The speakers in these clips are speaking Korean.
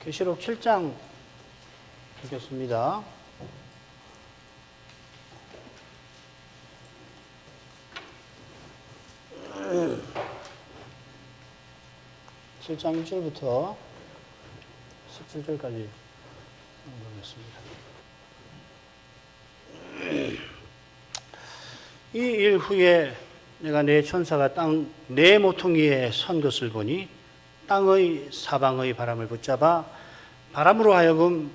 계시록 7장 읽겠습니다. (7장) 1절부터 17절까지 보겠습니다. 이 일 후에 내가 내 천사가 땅 내 모퉁이에 선 것을 보니 땅의 사방의 바람을 붙잡아 바람으로 하여금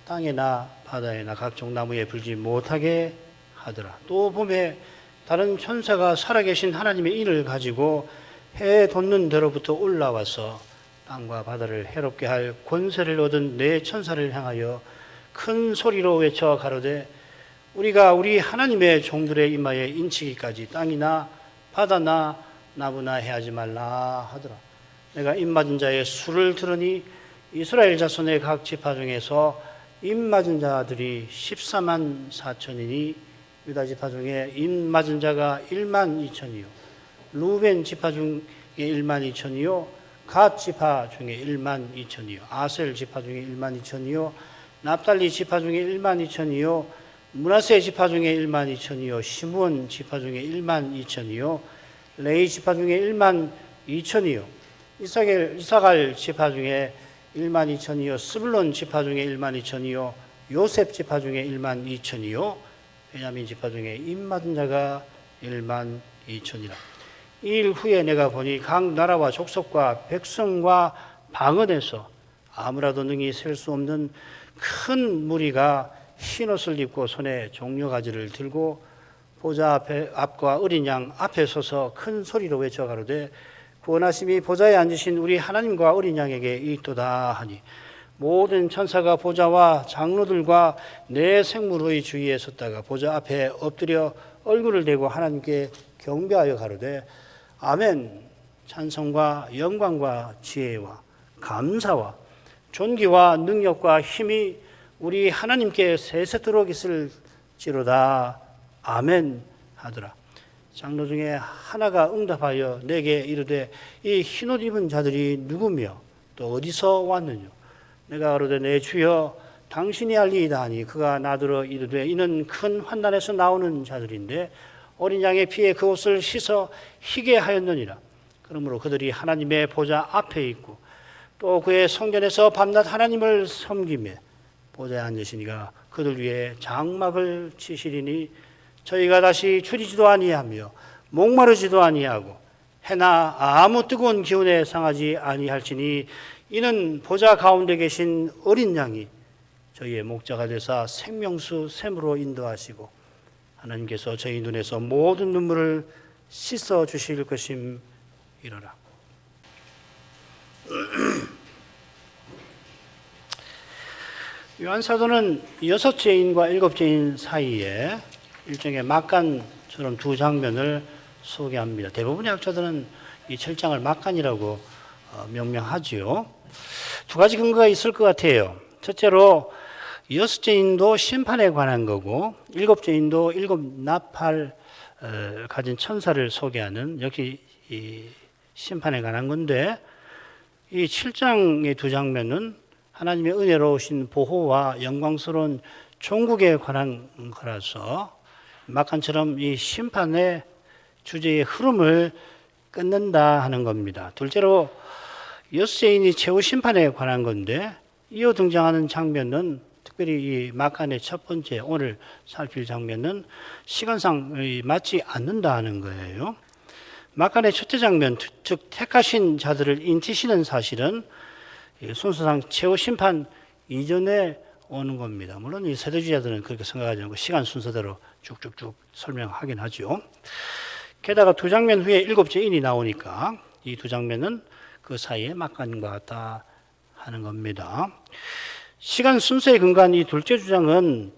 땅에나 바다에나 각종 나무에 불지 못하게 하더라. 또 봄에 다른 천사가 살아계신 하나님의 인을 가지고 해 돋는 데로부터 올라와서 땅과 바다를 해롭게 할 권세를 얻은 내 천사를 향하여 큰 소리로 외쳐 가로되 우리가 우리 하나님의 종들의 이마에 인치기까지 땅이나 바다나 나무나 해하지 말라 하더라. 내가 입맞은 자의 수를 들으니 이스라엘 자손의 각 지파 중에서 입맞은 자들이 14만 4천이니 유다 지파 중에 입맞은 자가 1만 2천이요 루벤 지파 중에 1만 2천이요 갓 지파 중에 1만 2천이요 아셀 지파 중에 1만 2천이요 납달리 지파 중에 1만 2천이요 므낫세 지파 중에 1만 2천이요 시므온 지파 중에 1만 2천이요 레위 지파 중에 1만 2천이요 이사갈 지파 중에 1만 2천이요 스불론 지파 중에 1만 2천이요 요셉 지파 중에 1만 2천이요 베냐민 지파 중에 입맞은 자가 1만 2천이라. 이 일 후에 내가 보니 각 나라와 족속과 백성과 방언에서 아무라도 능히 셀 수 없는 큰 무리가 흰옷을 입고 손에 종려가지를 들고 보좌 앞과 어린 양 앞에 서서 큰 소리로 외쳐 가로되 구원하심이 보좌에 앉으신 우리 하나님과 어린 양에게 있도다 하니 모든 천사가 보좌와 장로들과 내 생물의 주위에 섰다가 보좌 앞에 엎드려 얼굴을 대고 하나님께 경배하여 가로되 아멘. 찬송과 영광과 지혜와 감사와 존귀와 능력과 힘이 우리 하나님께 세세토록 있을지로다. 아멘 하더라. 장로 중에 하나가 응답하여 내게 이르되 이 흰옷 입은 자들이 누구며 또 어디서 왔느냐. 내가 가로되 내 주여 당신이 알리이다 하니 그가 나더러 이르되 이는 큰 환난에서 나오는 자들인데 어린 양의 피에 그 옷을 씻어 희게 하였느니라. 그러므로 그들이 하나님의 보좌 앞에 있고 또 그의 성전에서 밤낮 하나님을 섬기며 보좌에 앉으시니가 그들 위에 장막을 치시리니 저희가 다시 줄이지도 아니하며 목마르지도 아니하고 해나 아무 뜨거운 기운에 상하지 아니할지니 이는 보좌 가운데 계신 어린 양이 저희의 목자가 되사 생명수 샘으로 인도하시고 하나님께서 저희 눈에서 모든 눈물을 씻어 주실 것임이로라. 요한사도는 6죄인과 7죄인 사이에 일종의 막간처럼 두 장면을 소개합니다. 대부분의 학자들은 이 7장을 막간이라고 명명하지요. 두 가지 근거가 있을 것 같아요. 첫째로 6죄인도 심판에 관한 거고 7죄인도 7 나팔 가진 천사를 소개하는 역시 이 심판에 관한 건데 이 7장의 두 장면은 하나님의 은혜로우신 보호와 영광스러운 종국에 관한 거라서 막간처럼 이 심판의 주제의 흐름을 끊는다 하는 겁니다. 둘째로 6죄인이 최후 심판에 관한 건데 이어 등장하는 장면은 특별히 이 막간의 첫 번째 오늘 살필 장면은 시간상 맞지 않는다 하는 거예요. 막간의 첫째 장면, 즉 택하신 자들을 인치시는 사실은 순서상 최후 심판 이전에 오는 겁니다. 물론 이 세대주의자들은 그렇게 생각하지 않고 시간 순서대로 쭉쭉쭉 설명하긴 하죠. 게다가 두 장면 후에 7죄인이 나오니까 이 두 장면은 그 사이에 막간과 같다 하는 겁니다. 시간 순서에 근거한 이 둘째 주장은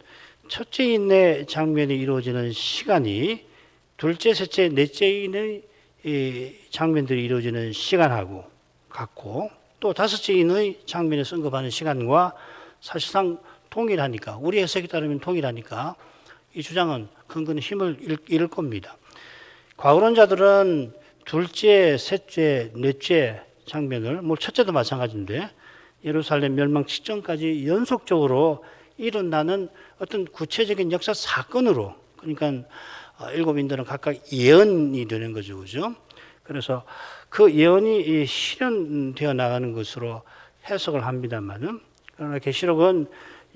첫째인의 장면이 이루어지는 시간이 둘째, 셋째, 넷째인의 장면들이 이루어지는 시간하고 같고 또 다섯째인의 장면에서 언급하는 시간과 사실상 동일하니까 우리 해석에 따르면 동일하니까 이 주장은 근거는 힘을 잃을 겁니다. 과거론자들은 둘째, 셋째, 넷째 장면을 첫째도 마찬가지인데 예루살렘 멸망 직전까지 연속적으로 일어나는 어떤 구체적인 역사 사건으로, 그러니까 일곱 인들은 각각 예언이 되는 거죠, 그죠? 그래서 그 예언이 실현되어 나가는 것으로 해석을 합니다만은, 그러나 계시록은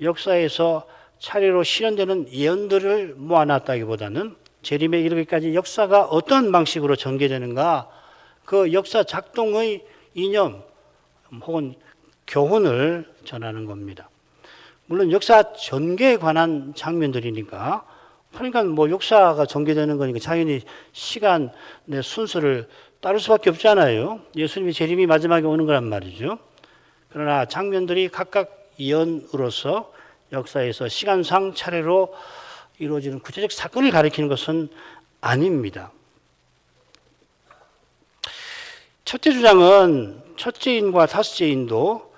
역사에서 차례로 실현되는 예언들을 모아놨다기보다는 재림에 이르기까지 역사가 어떤 방식으로 전개되는가, 그 역사 작동의 이념 혹은 교훈을 전하는 겁니다. 물론 역사 전개에 관한 장면들이니까, 그러니까 뭐 역사가 전개되는 거니까 당연히 시간 내 순서를 따를 수밖에 없잖아요. 예수님이 재림이 마지막에 오는 거란 말이죠. 그러나 장면들이 각각 예언으로서 역사에서 시간상 차례로 이루어지는 구체적 사건을 가리키는 것은 아닙니다. 첫째 주장은 첫째인과 다섯째인도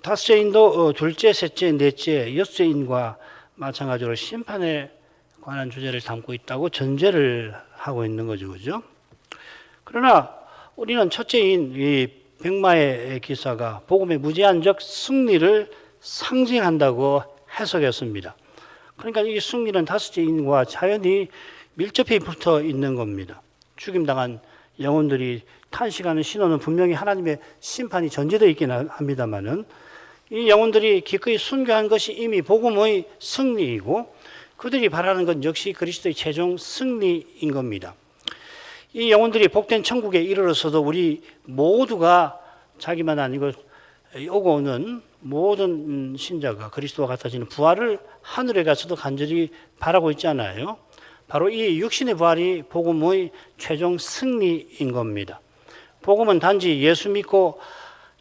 다섯째인도 둘째, 셋째, 넷째, 여섯째인과 마찬가지로 심판에 관한 주제를 담고 있다고 전제를 하고 있는 거죠, 그죠? 그러나 우리는 첫째인 이 백마의 기사가 복음의 무제한적 승리를 상징한다고 해석했습니다. 그러니까 이 승리는 다섯째인과 자연히 밀접히 붙어 있는 겁니다. 죽임당한 영혼들이 탄식하는 신호는 분명히 하나님의 심판이 전제되어 있긴 합니다만은, 이 영혼들이 기꺼이 순교한 것이 이미 복음의 승리이고, 그들이 바라는 건 역시 그리스도의 최종 승리인 겁니다. 이 영혼들이 복된 천국에 이르러서도 우리 모두가, 자기만 아니고 오고 오는 모든 신자가 그리스도와 같아지는 부활을 하늘에 가서도 간절히 바라고 있잖아요. 바로 이 육신의 부활이 복음의 최종 승리인 겁니다. 복음은 단지 예수 믿고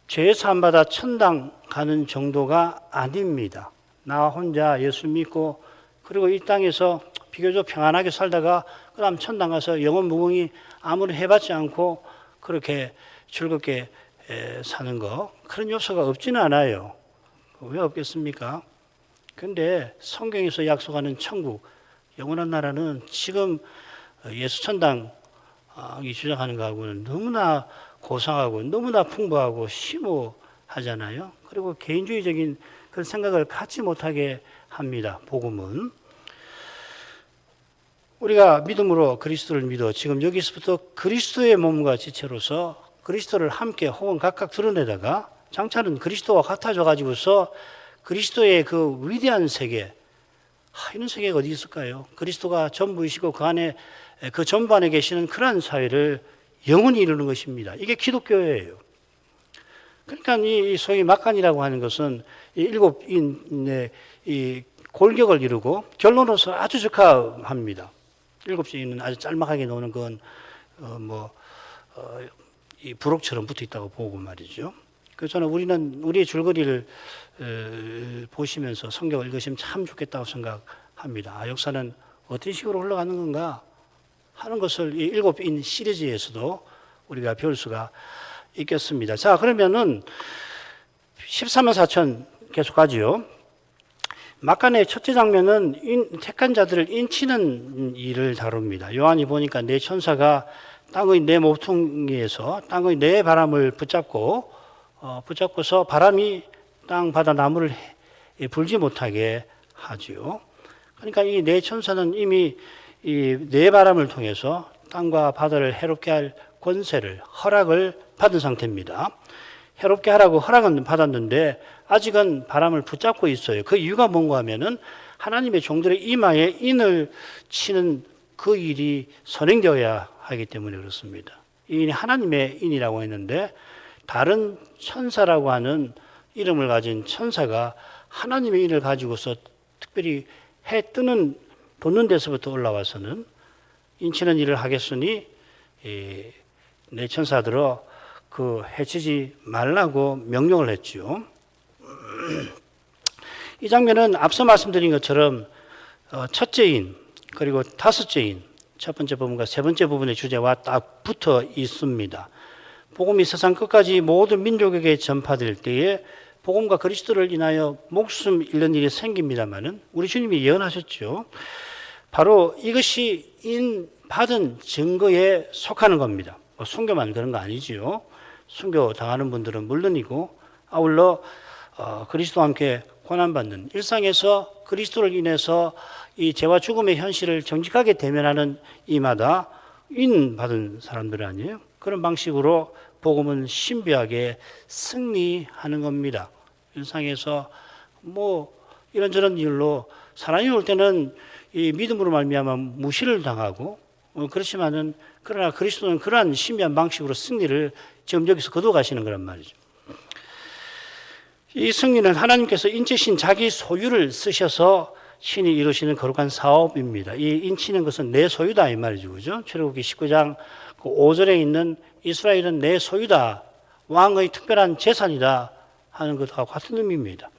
죄 사함 받아 천당 가는 정도가 아닙니다. 나 혼자 예수 믿고 그리고 이 땅에서 비교적 평안하게 살다가 그다음 천당 가서 영원 무궁히 아무리 해봤지 않고 그렇게 즐겁게 사는 거, 그런 요소가 없지는 않아요. 왜 없겠습니까? 근데 성경에서 약속하는 천국, 영원한 나라는 지금 예수 천당이 주장하는 거하고는 너무나 고상하고 너무나 풍부하고 심오하잖아요. 그리고 개인주의적인 그런 생각을 갖지 못하게 합니다. 복음은. 우리가 믿음으로 그리스도를 믿어 지금 여기서부터 그리스도의 몸과 지체로서 그리스도를 함께 혹은 각각 드러내다가 장차는 그리스도와 같아져 가지고서 그리스도의 그 위대한 세계, 이런 세계가 어디 있을까요? 그리스도가 전부이시고 그 안에 그 전부 안에 계시는 그러한 사회를 영원히 이루는 것입니다. 이게 기독교예요. 그러니까 이 소위 막간이라고 하는 것은 이 일곱 인의 이 골격을 이루고 결론으로서 아주 적합합니다. 일곱째 인은 아주 짤막하게 노는 건 이 부록처럼 붙어 있다고 보고 말이죠. 그래서 저는 우리의 줄거리를 보시면서 성경을 읽으시면 참 좋겠다고 생각합니다. 역사는 어떤 식으로 흘러가는 건가 하는 것을 이 일곱인 시리즈에서도 우리가 배울 수가 있겠습니다. 자, 그러면은 13만 4천 계속 가지요. 막간의 첫째 장면은 택한 자들을 인치는 일을 다룹니다. 요한이 보니까 네 천사가 땅의 네 모퉁이에서 땅의 네 바람을 붙잡고서 바람이 땅 바다 나무를 불지 못하게 하지요. 그러니까 이 네 천사는 이미 이 네 바람을 통해서 땅과 바다를 해롭게 할 권세를, 허락을 받은 상태입니다. 해롭게 하라고 허락은 받았는데 아직은 바람을 붙잡고 있어요. 그 이유가 뭔가 하면은 하나님의 종들의 이마에 인을 치는 그 일이 선행되어야 하기 때문에 그렇습니다. 이 인이 하나님의 인이라고 했는데 다른 천사라고 하는 이름을 가진 천사가 하나님의 인을 가지고서 특별히 해 뜨는 돋는 데서부터 올라와서는 인치는 일을 하겠으니 내 천사들어 그 해치지 말라고 명령을 했죠. 이 장면은 앞서 말씀드린 것처럼 첫째인 그리고 다섯째인 첫 번째 부분과 세 번째 부분의 주제와 딱 붙어 있습니다. 복음이 세상 끝까지 모든 민족에게 전파될 때에 복음과 그리스도를 인하여 목숨 잃는 일이 생깁니다마는 우리 주님이 예언하셨죠. 바로 이것이 인받은 증거에 속하는 겁니다. 순교만 그런 거 아니지요. 순교 당하는 분들은 물론이고 아울러 그리스도와 함께 고난받는 일상에서 그리스도를 인해서 이 죄와 죽음의 현실을 정직하게 대면하는 이마다 인받은 사람들 아니에요. 그런 방식으로 복음은 신비하게 승리하는 겁니다. 일상에서 이런저런 일로 사람이 올 때는 이 믿음으로 말미암아 무시를 당하고 그렇지만은 그러나 그리스도는 그러한 신비한 방식으로 승리를 지금 여기서 거둬가시는 거란 말이죠. 이 승리는 하나님께서 인치신 자기 소유를 쓰셔서 신이 이루시는 거룩한 사업입니다. 이 인치는 것은 내 소유다 이 말이죠. 그죠? 출애굽기 19장 5절에 있는 이스라엘은 내 소유다. 왕의 특별한 재산이다 하는 것과 같은 의미입니다.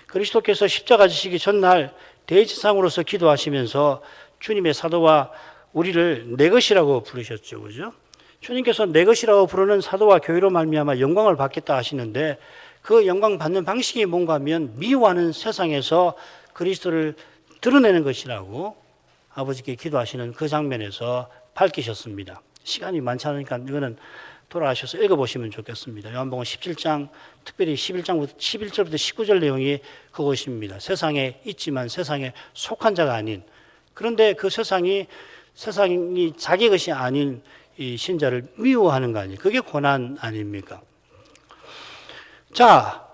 그리스도께서 십자가 지시기 전날 대제사장으로서 기도하시면서 주님의 사도와 우리를 내 것이라고 부르셨죠. 그죠? 주님께서 내 것이라고 부르는 사도와 교회로 말미암아 영광을 받겠다 하시는데 그 영광 받는 방식이 뭔가 하면 미워하는 세상에서 그리스도를 드러내는 것이라고 아버지께 기도하시는 그 장면에서 밝히셨습니다. 시간이 많지 않으니까 이거는 돌아가셔서 읽어보시면 좋겠습니다. 요한복음 17장, 특별히 11절부터 19절 내용이 그것입니다. 세상에 있지만 세상에 속한 자가 아닌, 그런데 그 세상이 자기 것이 아닌 이 신자를 미워하는 거 아니에요. 그게 고난 아닙니까? 자,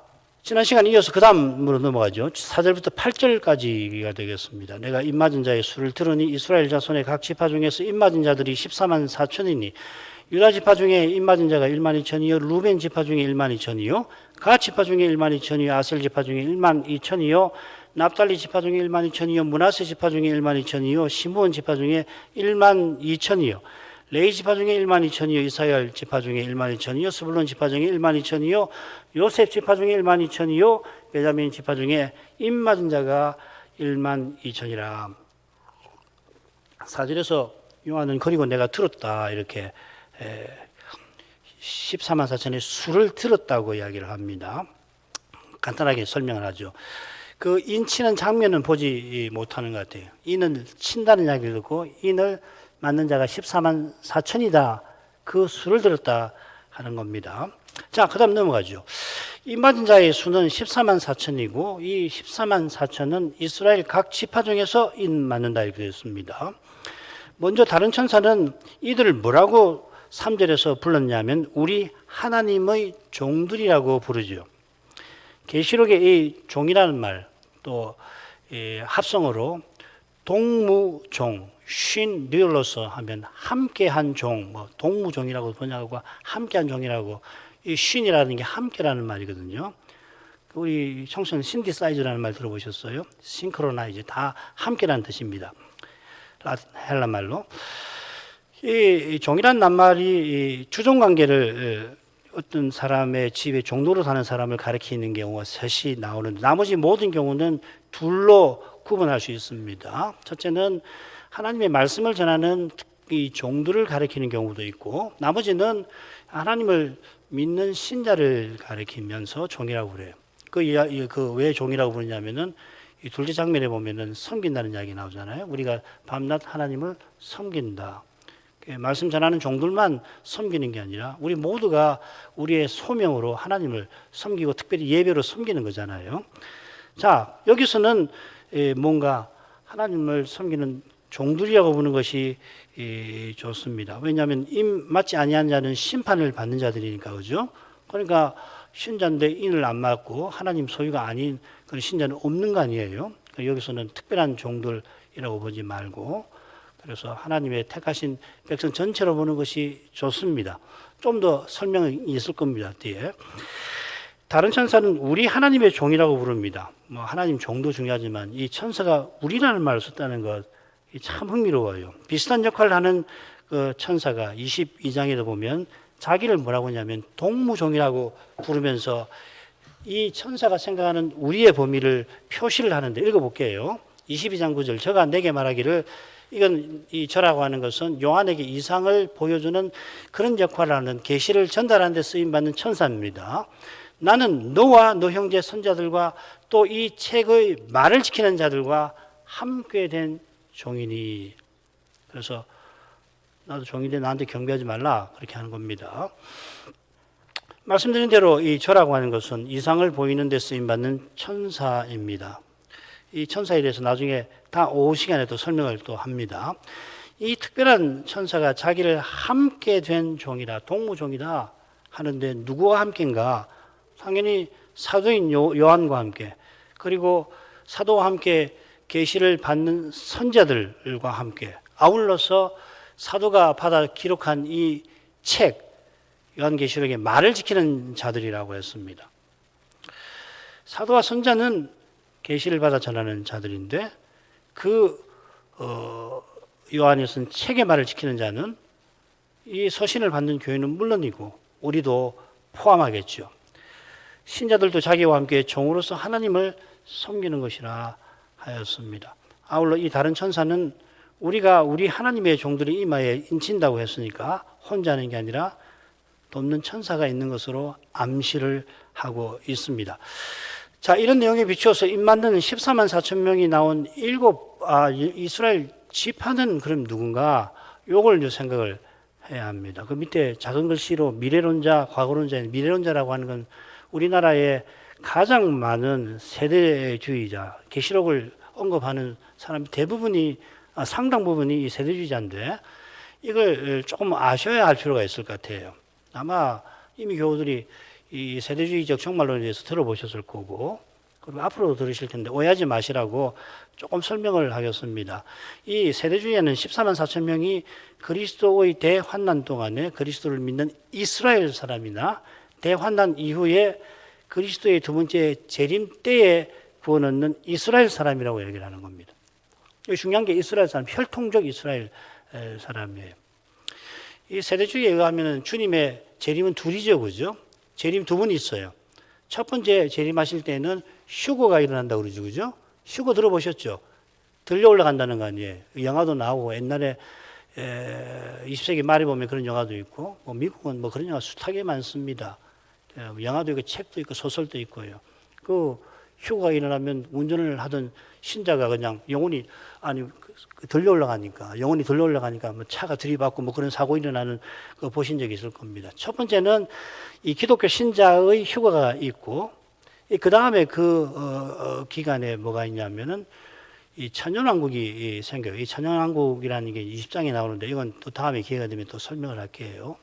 지난 시간 이어서 그 다음으로 넘어가죠. 4절부터 8절까지가 되겠습니다. 내가 입맞은 자의 수를 들으니 이스라엘 자손의 각 지파 중에서 입맞은 자들이 14만 4천이니 유다 지파 중에 입맞은 자가 1만 2천이요 루벤 지파 중에 1만 2천이요 갓 지파 중에 1만 2천이요 아셀 지파 중에 1만 2천이요 납달리 지파 중에 1만 2천이요 므낫세 지파 중에 1만 2천이요 시므온 지파 중에 1만 2천이요 레위 지파 중에 1만 2천이요 이사야엘 지파 중에 1만 2천이요 스불론 지파 중에 1만 2천이요 요셉 지파 중에 1만 2천이요 베냐민 지파 중에 입맞은 자가 1만 2천이라. 4절에서 요한은 그리고 내가 들었다 이렇게 14만 4천의 수를 들었다고 이야기를 합니다. 간단하게 설명을 하죠. 그 인치는 장면은 보지 못하는 것 같아요. 인을 친다는 이야기를 듣고 인을 맞는 자가 14만 4천이다. 그 수를 들었다 하는 겁니다. 자, 그 다음 넘어가죠. 이 맞은 자의 수는 14만 4천이고 이 14만 4천은 이스라엘 각 지파 중에서 인 맞는다 이렇게 되었습니다. 먼저 다른 천사는 이들을 뭐라고 3절에서 불렀냐면 우리 하나님의 종들이라고 부르죠. 계시록에 이 종이라는 말 또 합성어로 동무종 쉰 리얼로서 하면 함께한 종, 동무종이라고 번역하고 함께한 종이라고 이 쉰이라는 게 함께라는 말이거든요. 우리 청소년 신디사이즈라는 말 들어보셨어요? 싱크로나이즈 다 함께라는 뜻입니다. 헬라 말로 이 종이란 낱말이 주종 관계를 어떤 사람의 집에 종로로 사는 사람을 가리키는 경우가 셋이 나오는데 나머지 모든 경우는 둘로 구분할 수 있습니다. 첫째는 하나님의 말씀을 전하는 이 종들을 가리키는 경우도 있고 나머지는 하나님을 믿는 신자를 가리키면서 종이라고 그래요. 그 왜 종이라고 부르냐면은 이 둘째 장면에 보면은 섬긴다는 이야기 나오잖아요. 우리가 밤낮 하나님을 섬긴다. 말씀 전하는 종들만 섬기는 게 아니라 우리 모두가 우리의 소명으로 하나님을 섬기고 특별히 예배로 섬기는 거잖아요. 자, 여기서는 뭔가 하나님을 섬기는 종들이라고 부르는 것이 좋습니다. 왜냐하면 맞지 아니한 자는 심판을 받는 자들이니까 그죠? 그러니까 신자인데 인을 안 맞고 하나님 소유가 아닌 그런 신자는 없는 거 아니에요. 여기서는 특별한 종들이라고 보지 말고 그래서 하나님의 택하신 백성 전체로 보는 것이 좋습니다. 좀 더 설명이 있을 겁니다. 뒤에. 다른 천사는 우리 하나님의 종이라고 부릅니다. 하나님 종도 중요하지만 이 천사가 우리라는 말을 썼다는 것 참 흥미로워요. 비슷한 역할을 하는 그 천사가 22장에도 보면 자기를 뭐라고 하냐면 동무종이라고 부르면서 이 천사가 생각하는 우리의 범위를 표시를 하는데 읽어볼게요. 22장 9절 저가 내게 말하기를 이건 이 저라고 하는 것은 요한에게 이상을 보여주는 그런 역할을 하는 계시를 전달하는 데 쓰임받는 천사입니다. 나는 너와 너 형제 선자들과 또 이 책의 말을 지키는 자들과 함께 된 종이니. 그래서 나도 종인데 나한테 경배하지 말라 그렇게 하는 겁니다. 말씀드린 대로 이 저라고 하는 것은 이상을 보이는 데 쓰임받는 천사입니다. 이 천사에 대해서 나중에 다 오후 시간에 또 설명을 또 합니다. 이 특별한 천사가 자기를 함께 된 종이다, 동무종이다 하는데 누구와 함께인가? 당연히 사도인 요한과 함께, 그리고 사도와 함께 계시를 받는 선자들과 함께, 아울러서 사도가 받아 기록한 이 책 요한계시록의 말을 지키는 자들이라고 했습니다. 사도와 선자는 계시를 받아 전하는 자들인데 요한이 쓴 책의 말을 지키는 자는 이 서신을 받는 교회는 물론이고 우리도 포함하겠죠. 신자들도 자기와 함께 종으로서 하나님을 섬기는 것이라 하였습니다. 아울러 이 다른 천사는 우리가 우리 하나님의 종들이 이마에 인친다고 했으니까 혼자 하는 게 아니라 돕는 천사가 있는 것으로 암시를 하고 있습니다. 자, 이런 내용에 비추어서 입맞는 14만 4천 명이 나온 이스라엘 지파는 그럼 누군가? 요걸 이제 생각을 해야 합니다. 그 밑에 작은 글씨로 미래론자, 과거론자, 미래론자라고 하는 건 우리나라에 가장 많은 세대주의자, 계시록을 언급하는 사람 대부분이 상당 부분이 이 세대주의자인데 이걸 조금 아셔야 할 필요가 있을 것 같아요. 아마 이미 교우들이 이 세대주의적 종말론에 대해서 들어보셨을 거고 그리고 앞으로도 들으실 텐데 오해하지 마시라고 조금 설명을 하겠습니다. 이 세대주의에는 14만 4천 명이 그리스도의 대환난 동안에 그리스도를 믿는 이스라엘 사람이나 대환난 이후에 그리스도의 두 번째 재림 때에 구원 얻는 이스라엘 사람이라고 얘기를 하는 겁니다. 중요한 게 이스라엘 사람, 혈통적 이스라엘 사람이에요. 이 세대주의에 의하면 주님의 재림은 둘이죠, 그죠? 재림 두 분이 있어요. 첫 번째 재림하실 때는 휴거가 일어난다고 그러죠, 그죠? 휴거 들어보셨죠? 들려 올라간다는 거 아니에요. 영화도 나오고 옛날에 20세기 말에 보면 그런 영화도 있고 미국은 그런 영화 숱하게 많습니다. 영화도 있고 책도 있고 소설도 있고요. 그 휴거가 일어나면 운전을 하던 신자가 그냥 영혼이 들려 올라가니까 차가 들이받고 그런 사고 일어나는 거 보신 적이 있을 겁니다. 첫 번째는 이 기독교 신자의 휴가가 있고 그 다음에 기간에 뭐가 있냐면은 이 천년왕국이 생겨요. 이 천년왕국이라는 게 20장에 나오는데 이건 또 다음에 기회가 되면 또 설명을 할게요.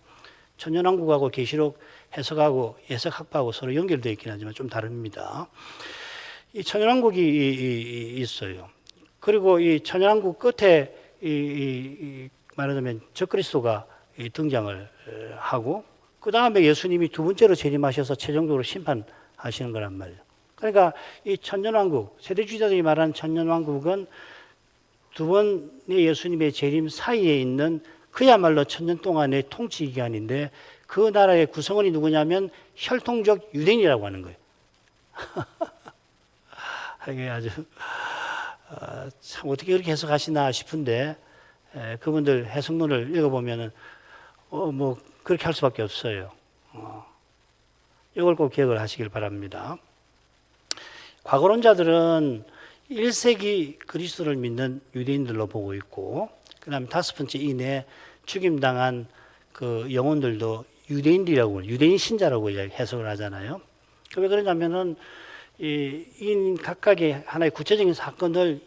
천년왕국하고 계시록 해석하고 예석학파하고 서로 연결되어 있긴 하지만 좀 다릅니다. 이 천년왕국이 있어요. 그리고 이 천년왕국 끝에 말하자면 적그리스도가 등장을 하고 그 다음에 예수님이 두 번째로 재림하셔서 최종적으로 심판하시는 거란 말이에요. 그러니까 이 천년왕국, 세대주의자들이 말하는 천년왕국은 두 번의 예수님의 재림 사이에 있는 그야말로 천년 동안의 통치 기간인데 그 나라의 구성원이 누구냐면 혈통적 유대인이라고 하는 거예요. 이게 아주 참 어떻게 그렇게 해석하시나 싶은데 그분들 해석문을 읽어보면은 그렇게 할 수밖에 없어요. 이걸 꼭 기억을 하시길 바랍니다. 과거론자들은 1세기 그리스도를 믿는 유대인들로 보고 있고 그 다음에 다섯 번째 이내 죽임당한 그 영혼들도 유대인 신자라고 해석을 하잖아요. 왜 그러냐면은 이 각각의 하나의 구체적인 사건을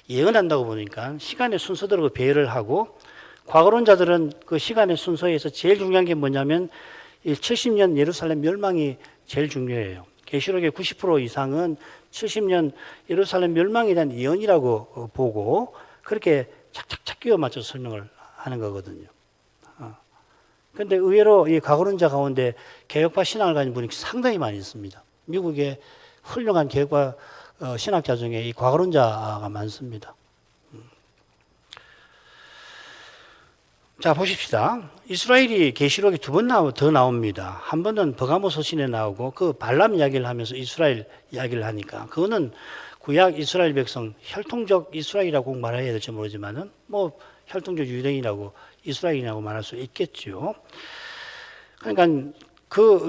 예언한다고 보니까 시간의 순서대로 배열을 하고 과거론자들은 그 시간의 순서에서 제일 중요한 게 뭐냐면 이 70년 예루살렘 멸망이 제일 중요해요. 계시록의 90% 이상은 70년 예루살렘 멸망에 대한 예언이라고 보고 그렇게 착착착 끼워 맞춰서 설명을 하는 거거든요. 그런데 의외로 이 과거론자 가운데 개혁파 신앙을 가진 분이 상당히 많이 있습니다. 미국에 훌륭한 개혁파 신학자 중에 이 과거론자가 많습니다. 자, 보십시다. 이스라엘이 계시록이 두 번 더 나옵니다. 한 번은 버가모 서신에 나오고 그 발람 이야기를 하면서 이스라엘 이야기를 하니까 그거는 구약 이스라엘 백성 혈통적 이스라엘이라고 꼭 말해야 될지 모르지만은 혈통적 유대인이라고 이스라엘이라고 말할 수 있겠죠. 그러니까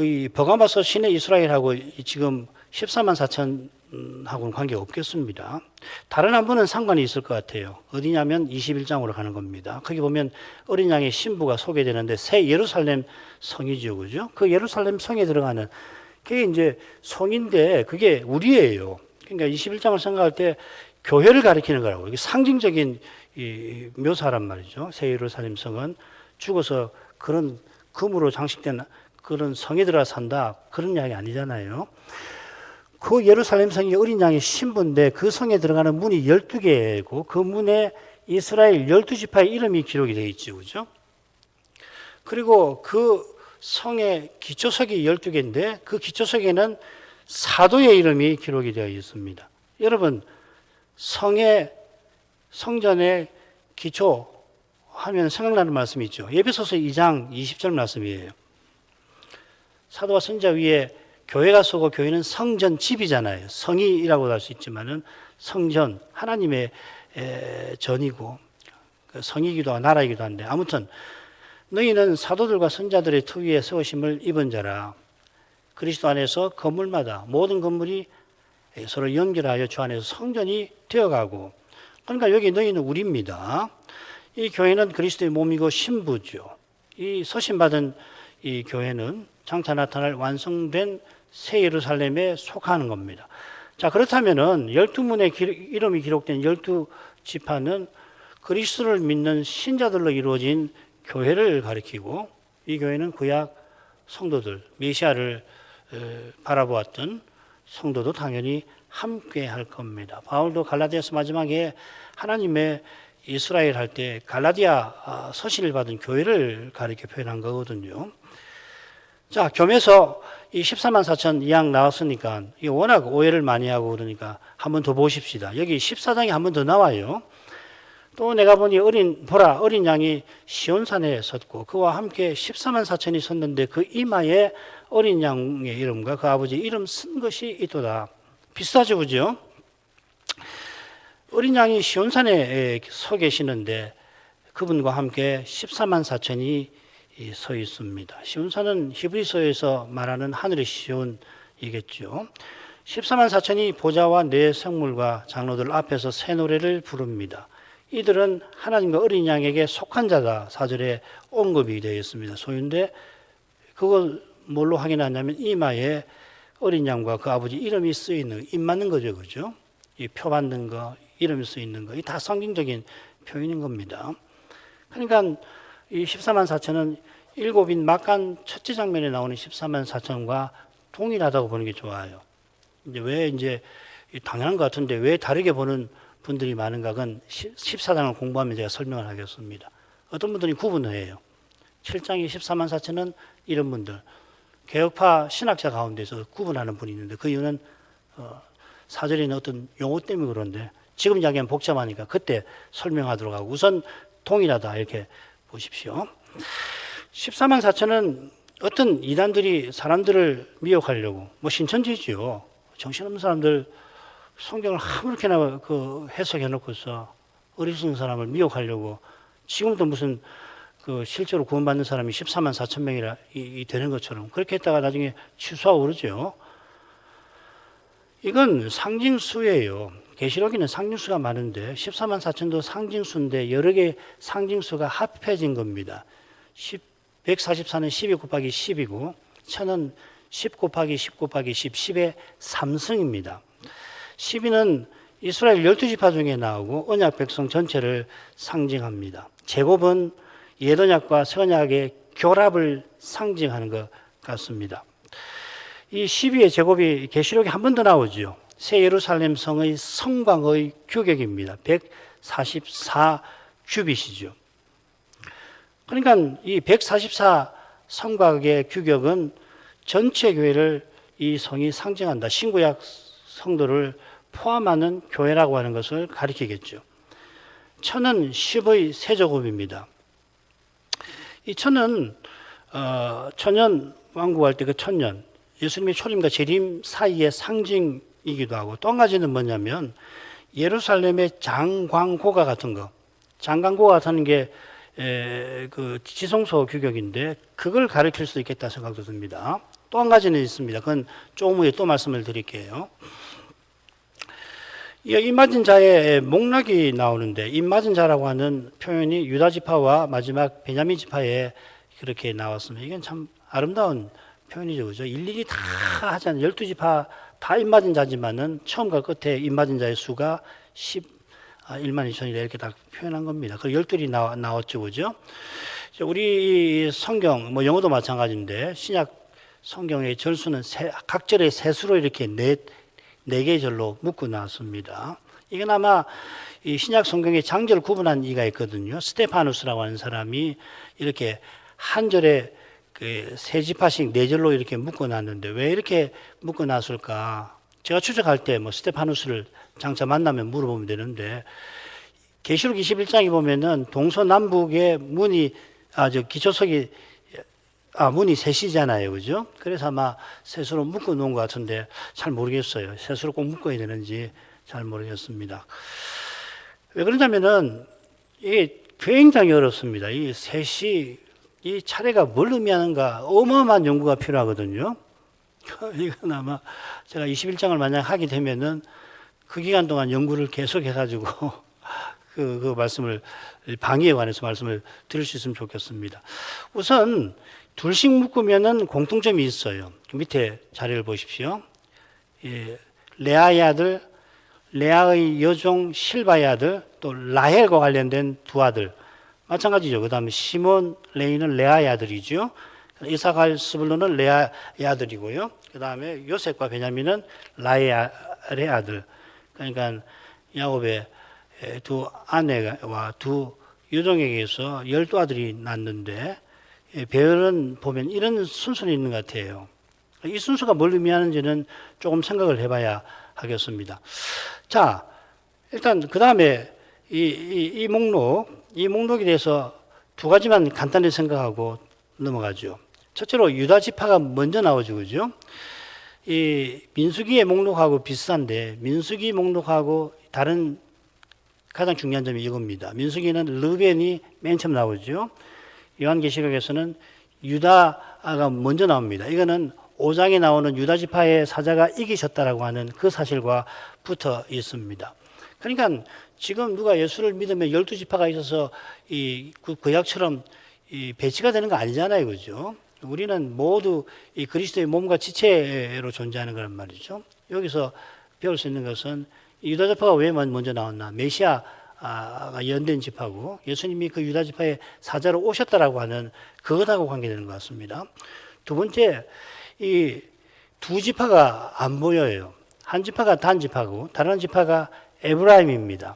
이 버가모 서신의 이스라엘하고 지금 14만 4천하고는 관계가 없겠습니다. 다른 한 분은 상관이 있을 것 같아요. 어디냐면 21장으로 가는 겁니다. 거기 보면 어린 양의 신부가 소개되는데 새 예루살렘 성이죠. 그죠? 그 예루살렘 성에 들어가는 그게 이제 성인데 그게 우리예요. 그러니까 21장을 생각할 때 교회를 가리키는 거라고. 이게 상징적인 이 묘사란 말이죠. 새 예루살렘 성은 죽어서 그런 금으로 장식된 그런 성에 들어가 산다. 그런 이야기 아니잖아요. 그 예루살렘 성이 어린 양의 신부인데 그 성에 들어가는 문이 12개고 그 문에 이스라엘 12지파의 이름이 기록이 되어 있죠. 그죠? 그리고 그 성의 기초석이 12개인데 그 기초석에는 사도의 이름이 기록이 되어 있습니다. 여러분, 성전의 기초 하면 생각나는 말씀이 있죠. 에베소서 2장 20절 말씀이에요. 사도와 선지자 위에 교회가 서고 교회는 성전 집이잖아요. 성이라고도 할 수 있지만은 성전, 하나님의 전이고 성이기도 하고 나라이기도 한데 아무튼 너희는 사도들과 선자들의 터 위에 세우심을 입은 자라. 그리스도 안에서 건물마다 모든 건물이 서로 연결하여 주 안에서 성전이 되어가고 그러니까 여기 너희는 우리입니다. 이 교회는 그리스도의 몸이고 신부죠. 이 서신받은 이 교회는 장차 나타날 완성된 새 예루살렘에 속하는 겁니다. 자, 그렇다면은 12문의 이름이 기록된 12지파는 그리스도를 믿는 신자들로 이루어진 교회를 가리키고 이 교회는 구약 성도들, 메시아를 바라보았던 성도도 당연히 함께 할 겁니다. 바울도 갈라디아서 마지막에 하나님의 이스라엘 할 때 갈라디아 서신을 받은 교회를 가리켜 표현한 거거든요. 자, 겸해서 이 14만 4천 이양 나왔으니까 이 워낙 오해를 많이 하고 그러니까 한 번 더 보십시다. 여기 14장에 한 번 더 나와요. 또 내가 보니 어린 양이 시온산에 섰고 그와 함께 14만 4천이 섰는데 그 이마에 어린 양의 이름과 그 아버지 이름 쓴 것이 있도다. 비슷하죠, 그죠? 어린 양이 시온산에 서 계시는데 그분과 함께 14만 4천이 서 있습니다. 시온산은 히브리서에서 말하는 하늘의 시온이겠죠. 14만 4천이 보좌와 네 생물과 장로들 앞에서 새 노래를 부릅니다. 이들은 하나님과 어린 양에게 속한 자다. 4절에 언급이 되어 있습니다. 소유인데 그걸 뭘로 확인하냐면 이마에 어린 양과 그 아버지 이름이 쓰이는 입 맞는 거죠. 그죠? 이 표 받는 거, 이름이 쓰이는 거, 이 다 상징적인 표현인 겁니다. 그러니까 이 14만 4천은 일곱인 막간 첫째 장면에 나오는 14만 4천과 동일하다고 보는 게 좋아요. 이제 당연한 것 같은데 왜 다르게 보는 분들이 많은가? 그건 14장을 공부하면 제가 설명을 하겠습니다. 어떤 분들이 구분을 해요. 7장의 14만 4천은 이런 분들, 개혁파 신학자 가운데서 구분하는 분이 있는데 그 이유는 4절에 있는 어떤 용어 때문에 그런데 지금 이야기하면 복잡하니까 그때 설명하도록 하고 우선 동일하다 이렇게 보십시오. 14만 4천은 어떤 이단들이 사람들을 미혹하려고 신천지죠. 정신없는 사람들 성경을 아무렇게나 해석해 놓고서 어리석은 사람을 미혹하려고 지금도 무슨 실제로 구원받는 사람이 14만 4천 명이라 되는 것처럼 그렇게 했다가 나중에 취소하고 그러죠. 이건 상징수예요. 계시록에는 상징수가 많은데 14만 4천도 상징수인데 여러 개의 상징수가 합해진 겁니다. 144는 12 곱하기 10이고 1000은 10 곱하기 10 곱하기 10, 10의 3승입니다. 12는 이스라엘 12지파 중에 나오고 언약 백성 전체를 상징합니다. 제곱은 옛언약과 새언약의 결합을 상징하는 것 같습니다. 이 12의 제곱이 계시록에 한 번 더 나오죠. 새 예루살렘 성의 성곽의 규격입니다. 144 규빗이죠. 그러니까 이 144 성곽의 규격은 전체 교회를 이 성이 상징한다. 신구약 성도를 포함하는 교회라고 하는 것을 가리키겠죠. 천은 10의 세제곱입니다. 이 천은 천년 왕국할 때 그 천년, 예수님의 초림과 재림 사이의 상징이기도 하고 또 한 가지는 뭐냐면 예루살렘의 장광고가 같은 거, 장광고가 같은 게 그 지성소 규격인데 그걸 가리킬 수 있겠다 생각도 듭니다. 또 한 가지는 있습니다. 그건 조금 후에 또 말씀을 드릴게요. 이 맞은 자의 목락이 나오는데, 이 맞은 자라고 하는 표현이 유다 지파와 마지막 베냐민 지파에 그렇게 나왔습니다. 이건 참 아름다운 표현이죠. 그죠? 일일이 다 하지 않는 12지파 다 입맞은 자지만은 처음과 끝에 입맞은 자의 수가 1만 2천이다 이렇게 딱 표현한 겁니다. 그 12이 나왔죠. 그죠? 우리 성경, 뭐 영어도 마찬가지인데 신약 성경의 절수는 각 절의 세수로 이렇게 네 개의 절로 묶어 놨습니다. 이건 아마 이 신약 성경의 장절 구분한 이가 있거든요. 스테파누스라고 하는 사람이 이렇게 한 절에 세 지파씩 네 절로 이렇게 묶어 놨는데 왜 이렇게 묶어 놨을까? 제가 추적할 때 뭐 스테파누스를 장차 만나면 물어보면 되는데, 계시록 21장에 보면은 동서남북의 문이 기초석이 문이 셋이잖아요. 그죠? 그래서 아마 셋으로 묶어 놓은 것 같은데 잘 모르겠어요. 셋으로 꼭 묶어야 되는지 잘 모르겠습니다. 왜 그러냐면은 이게 굉장히 어렵습니다. 이 셋이 이 차례가 뭘 의미하는가 어마어마한 연구가 필요하거든요. 이건 아마 제가 21장을 만약 하게 되면은 그 기간 동안 연구를 계속 해가지고 그 말씀을 방위에 관해서 말씀을 드릴 수 있으면 좋겠습니다. 우선 둘씩 묶으면은 공통점이 있어요. 밑에 자료를 보십시오. 레아의 아들, 레아의 여종 실바의 아들, 또 라헬과 관련된 두 아들. 마찬가지죠. 그 다음에 시몬, 레이는 레아의 아들이죠. 이사갈, 스불론은 레아의 아들이고요. 그 다음에 요셉과 베냐민은 라헬의 아들. 그러니까 야곱의 두 아내와 두 여종에게서 12아들이 낳는데, 배열은 보면 이런 순서는 있는 것 같아요. 이 순서가 뭘 의미하는지는 조금 생각을 해봐야 하겠습니다. 자, 일단 그 다음에 이 목록에 대해서 두 가지만 간단히 생각하고 넘어가죠. 첫째로 유다 지파가 먼저 나오죠, 그죠? 이 민수기의 목록하고 비슷한데, 민수기 목록하고 다른 가장 중요한 점이 이겁니다. 민수기는 르벤이 맨 처음 나오죠. 요한계시록에서는 유다가 먼저 나옵니다. 이거는 5장에 나오는 유다 지파의 사자가 이기셨다라고 하는 그 사실과 붙어 있습니다. 그러니까 지금 누가 예수를 믿으면 12지파가 있어서 이 구약처럼 배치가 되는 거 아니잖아요. 그죠? 우리는 모두 이 그리스도의 몸과 지체로 존재하는 거란 말이죠. 여기서 배울 수 있는 것은 유다 지파가 왜 먼저 나왔나? 메시아가 연된 지파고 예수님이 그 유다 지파의 사자로 오셨다라고 하는 그것하고 관계되는 것 같습니다. 두 번째, 이 두 지파가 안 보여요. 한 지파가 단 지파고 다른 지파가 에브라임입니다.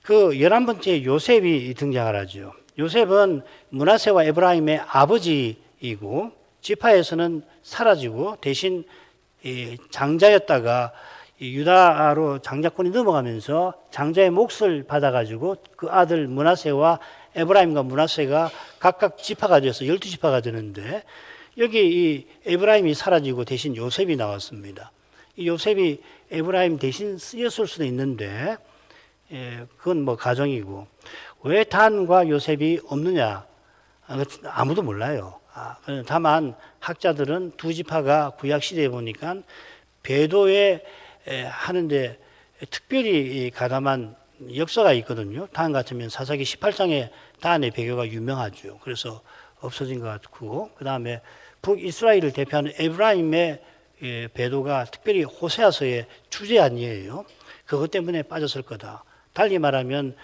그 11번째 요셉이 등장을 하죠. 요셉은 므낫세와 에브라임의 아버지이고 지파에서는 사라지고 대신 장자였다가 유다로 장자권이 넘어가면서 장자의 몫을 받아가지고 그 아들 므낫세와 에브라임과 므낫세가 각각 지파가 되어서 12지파가 되는데, 여기 이 에브라임이 사라지고 대신 요셉이 나왔습니다. 이 요셉이 에브라임 대신 쓰였을 수도 있는데, 그건 뭐 가정이고, 왜 단과 요셉이 없느냐? 아무도 몰라요. 다만 학자들은 두 지파가 구약 시대에 보니까 배도에 하는데 특별히 가담한 역사가 있거든요. 단 같으면 사사기 18장에 단의 배교가 유명하죠. 그래서 없어진 것 같고, 그 다음에 북이스라엘을 대표하는 에브라임의 배도가 특별히 호세아서의 주제 아니에요. 그것 때문에 빠졌을 거다. 달리 말하면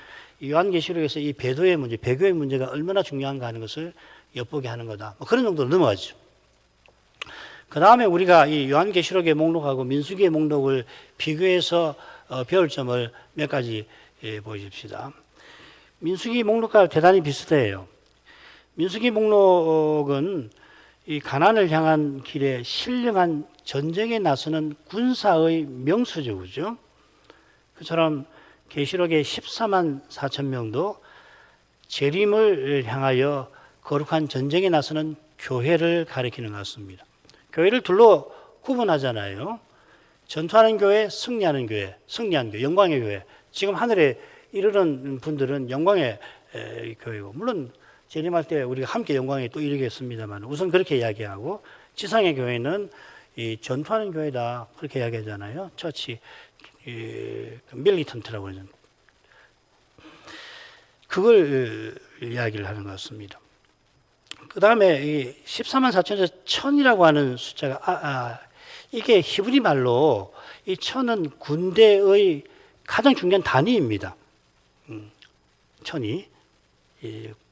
요한계시록에서 이 배도의 문제, 배교의 문제가 얼마나 중요한가 하는 것을 엿보게 하는 거다. 뭐 그런 정도로 넘어가죠. 그 다음에 우리가 이 요한계시록의 목록하고 민수기의 목록을 비교해서 배울 점을 몇 가지 보십시다. 민수기 목록과 대단히 비슷해요. 민수기 목록은 이 가나안을 향한 길에 신령한 전쟁에 나서는 군사의 명수죠, 그죠? 그처럼 계시록의 14만 4천 명도 재림을 향하여 거룩한 전쟁에 나서는 교회를 가리키는 것 같습니다. 교회를 둘로 구분하잖아요. 전투하는 교회, 승리하는 교회, 승리한 교회, 영광의 교회. 지금 하늘에 이르는 분들은 영광의 교회고, 물론 재림할 때 우리가 함께 영광에 또 이르겠습니다만 우선 그렇게 이야기하고, 지상의 교회는 이 전투하는 교회다 그렇게 이야기하잖아요. 처치 밀리턴트라고 그러죠. 그걸 이야기를 하는 것 같습니다. 그 다음에 이 14만 4천에서 천이라고 하는 숫자가 이게 히브리 말로 이 천은 군대의 가장 중요한 단위입니다. 천이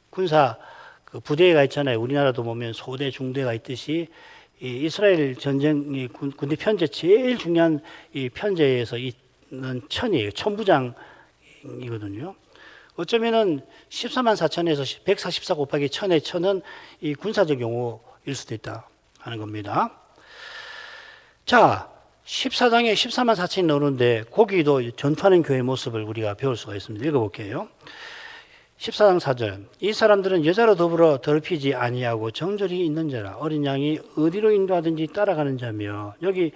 군사 그 부대가 있잖아요. 우리나라도 보면 소대, 중대가 있듯이 이 이스라엘 전쟁 군대 편제 제일 중요한 이 편제에서 있는 천이에요. 천부장이거든요. 어쩌면은 14만 4천에서 144 곱하기 천의 천은 이 군사적 용어일 수도 있다 하는 겁니다. 자, 14장에 14만 4천이 나오는데 거기도 전투하는 교회의 모습을 우리가 배울 수가 있습니다. 읽어볼게요. 14장 4절. 이 사람들은 여자로 더불어 더럽히지 아니하고 정절이 있는 자라. 어린 양이 어디로 인도하든지 따라가는 자며. 여기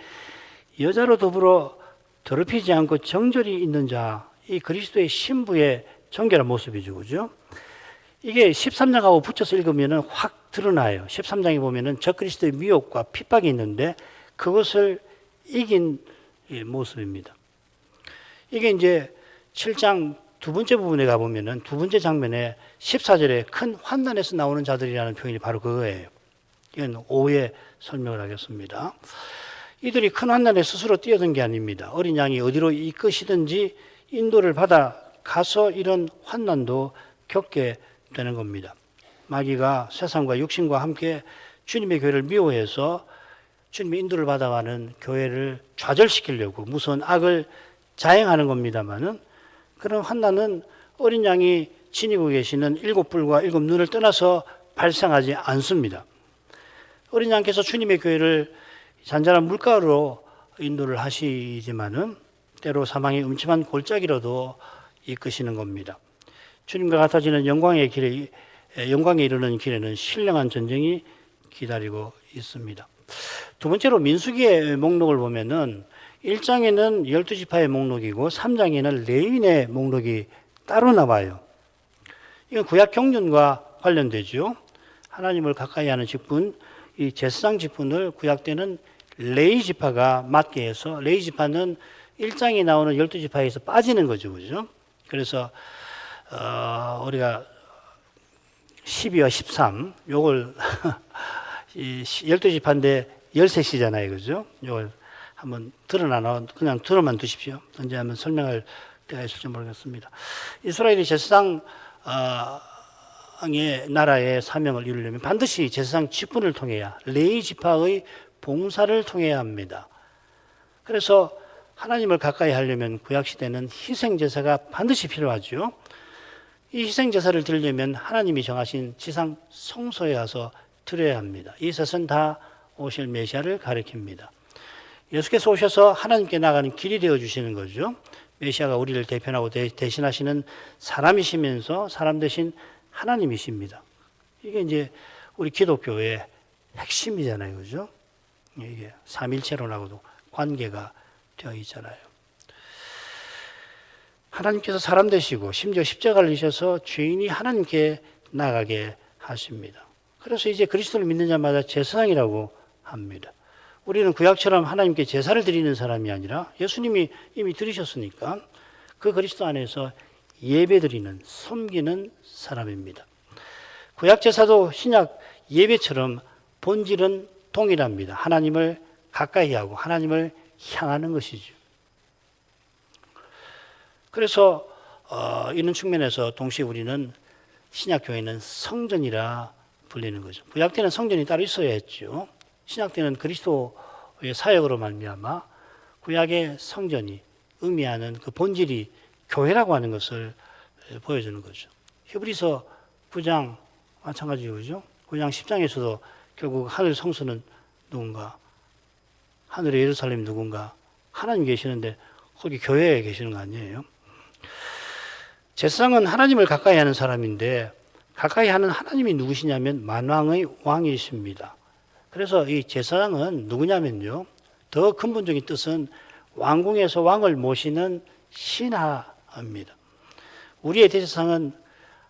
여자로 더불어 더럽히지 않고 정절이 있는 자. 이 그리스도의 신부의 정결한 모습이죠. 그죠? 이게 13장하고 붙여서 읽으면 확 드러나요. 13장에 보면은 적그리스도의 미혹과 핍박이 있는데 그것을 이긴 모습입니다. 이게 이제 7장 두 번째 부분에 가보면은 두 번째 장면에 14절에 큰 환난에서 나오는 자들이라는 표현이 바로 그거예요. 이건 오후에 설명을 하겠습니다. 이들이 큰 환난에 스스로 뛰어든 게 아닙니다. 어린 양이 어디로 이끄시든지 인도를 받아 가서 이런 환난도 겪게 되는 겁니다. 마귀가 세상과 육신과 함께 주님의 교회를 미워해서 주님의 인도를 받아가는 교회를 좌절시키려고 무서운 악을 자행하는 겁니다만은 그런 환난은 어린 양이 지니고 계시는 일곱 뿔과 일곱 눈을 떠나서 발생하지 않습니다. 어린 양께서 주님의 교회를 잔잔한 물가로 인도를 하시지만은 때로 사망의 음침한 골짜기로도 이끄시는 겁니다. 주님과 같아지는 영광에 이르는 길에는 신령한 전쟁이 기다리고 있습니다. 두 번째로 민수기의 목록을 보면은 1장에는 12지파의 목록이고 3장에는 레위인의 목록이 따로 나와요. 이건 구약 경륜과 관련되죠. 하나님을 가까이 하는 직분, 이 제사장 직분을 구약 때는 레위 지파가 맡게 해서 레위 지파는 1장에 나오는 12지파에서 빠지는 거죠. 그죠? 그래서 우리가 12와 13 요걸 12지파인데 13시잖아요. 그죠? 요걸 한번 그냥 들어만 두십시오. 언제 한번 설명할 때가 있을지 모르겠습니다. 이스라엘이 제사장의 나라의 사명을 이루려면 반드시 제사장 직분을 통해야 레위 지파의 봉사를 통해야 합니다. 그래서 하나님을 가까이 하려면 구약시대는 희생제사가 반드시 필요하죠. 이 희생제사를 드리려면 하나님이 정하신 지상 성소에 와서 드려야 합니다. 이 셋은 다 오실 메시아를 가리킵니다. 예수께서 오셔서 하나님께 나가는 길이 되어주시는 거죠. 메시아가 우리를 대표하고 대신하시는 사람이시면서 사람 대신 하나님이십니다. 이게 이제 우리 기독교의 핵심이잖아요. 그죠? 이게 삼일체론하고도 관계가 되어 있잖아요. 하나님께서 사람 되시고 심지어 십자가를 지셔서 죄인이 하나님께 나가게 하십니다. 그래서 이제 그리스도를 믿는 자마다 제사장이라고 합니다. 우리는 구약처럼 하나님께 제사를 드리는 사람이 아니라 예수님이 이미 드리셨으니까 그 그리스도 안에서 예배드리는, 섬기는 사람입니다. 구약 제사도 신약 예배처럼 본질은 동일합니다. 하나님을 가까이 하고 하나님을 향하는 것이죠. 그래서 이런 측면에서 동시에 우리는 신약 교회는 성전이라 불리는 거죠. 구약 때는 성전이 따로 있어야 했죠. 신약 때는 그리스도의 사역으로 말미암아 구약의 성전이 의미하는 그 본질이 교회라고 하는 것을 보여주는 거죠. 히브리서 9장 마찬가지죠. 그죠? 9장 10장에서도 결국 하늘 성소는 누군가, 하늘의 예루살렘 누군가, 하나님 계시는데 거기 교회에 계시는 거 아니에요? 제사장은 하나님을 가까이 하는 사람인데 가까이 하는 하나님이 누구시냐면 만왕의 왕이십니다. 그래서 이 제사장은 누구냐면요. 더 근본적인 뜻은 왕궁에서 왕을 모시는 신하입니다. 우리의 대제사장은